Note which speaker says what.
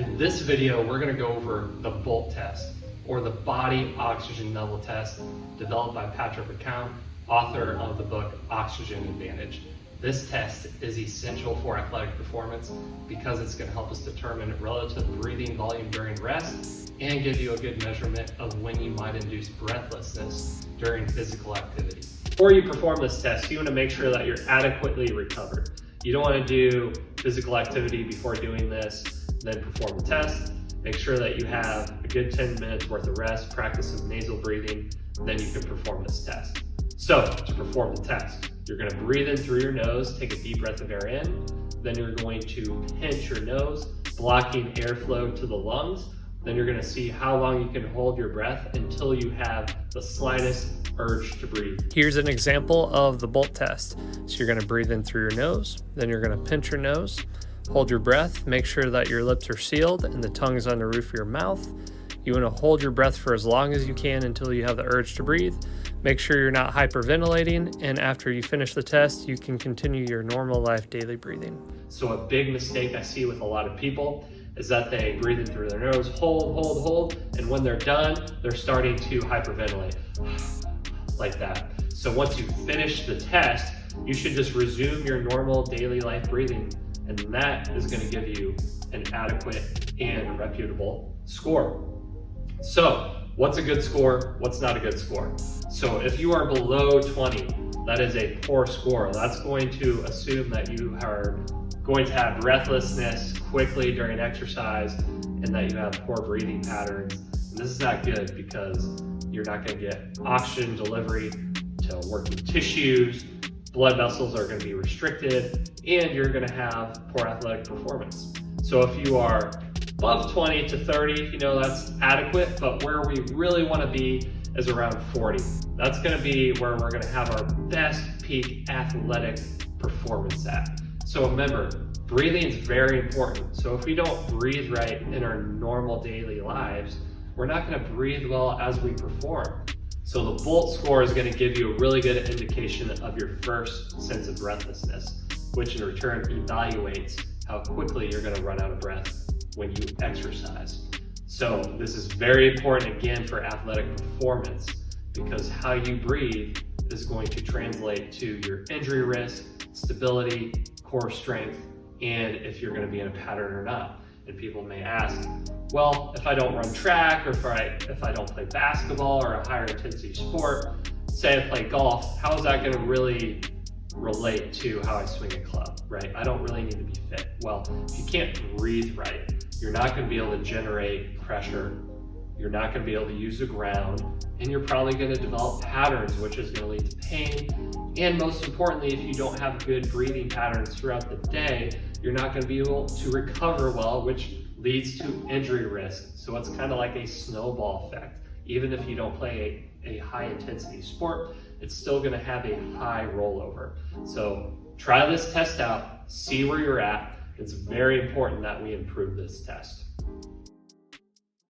Speaker 1: In this video, we're going to go over the BOLT test, or the Body Oxygen Level Test, developed by Patrick McKeown, author of the book Oxygen Advantage. This test is essential for athletic performance because it's going to help us determine relative breathing volume during rest and give you a good measurement of when you might induce breathlessness during physical activity. Before you perform this test, you want to make sure that you're adequately recovered. You don't want to do physical activity before doing this, then perform the test. Make sure that you have a good 10 minutes worth of rest, practice some nasal breathing, then you can perform this test. So to perform the test, you're going to breathe in through your nose, take a deep breath of air in, then you're going to pinch your nose, blocking airflow to the lungs. Then you're going to see how long you can hold your breath until you have the slightest urge to breathe.
Speaker 2: Here's an example of the BOLT test. So you're going to breathe in through your nose, then you're going to pinch your nose, hold your breath, make sure that your lips are sealed and the tongue is on the roof of your mouth. You want to hold your breath for as long as you can until you have the urge to breathe. Make sure you're not hyperventilating, and after you finish the test, you can continue your normal life daily breathing.
Speaker 1: So a big mistake I see with a lot of people is that they breathe in through their nose, hold, and when they're done, they're starting to hyperventilate, like that. So once you finish the test, you should just resume your normal daily life breathing, and that is going to give you an adequate and reputable score. So what's a good score? What's not a good score? So if you are below 20, that is a poor score. That's going to assume that you are going to have breathlessness quickly during exercise and that you have poor breathing patterns. And this is not good because you're not going to get oxygen delivery to working tissues, blood vessels are going to be restricted, and you're going to have poor athletic performance. So if you are above 20 to 30, that's adequate, but where we really want to be is around 40. That's going to be where we're going to have our best peak athletic performance at. So remember, breathing is very important. So if we don't breathe right in our normal daily lives, we're not going to breathe well as we perform. So the BOLT score is going to give you a really good indication of your first sense of breathlessness, which in return evaluates how quickly you're going to run out of breath when you exercise. So this is very important again for athletic performance because how you breathe is going to translate to your injury risk, stability, core strength, and if you're going to be in a pattern or not. And people may ask, well, if I don't run track or if I don't play basketball or a higher intensity sport, say I play golf, how is that going to really relate to how I swing a club, right? I don't really need to be fit. Well, if you can't breathe right, you're not going to be able to generate pressure, you're not going to be able to use the ground, and you're probably going to develop patterns, which is going to lead to pain. And most importantly, if you don't have good breathing patterns throughout the day, you're not going to be able to recover well, which leads to injury risk. So it's kind of like a snowball effect. Even if you don't play a high intensity sport, it's still going to have a high rollover. So try this test out, see where you're at. It's very important that we improve this test.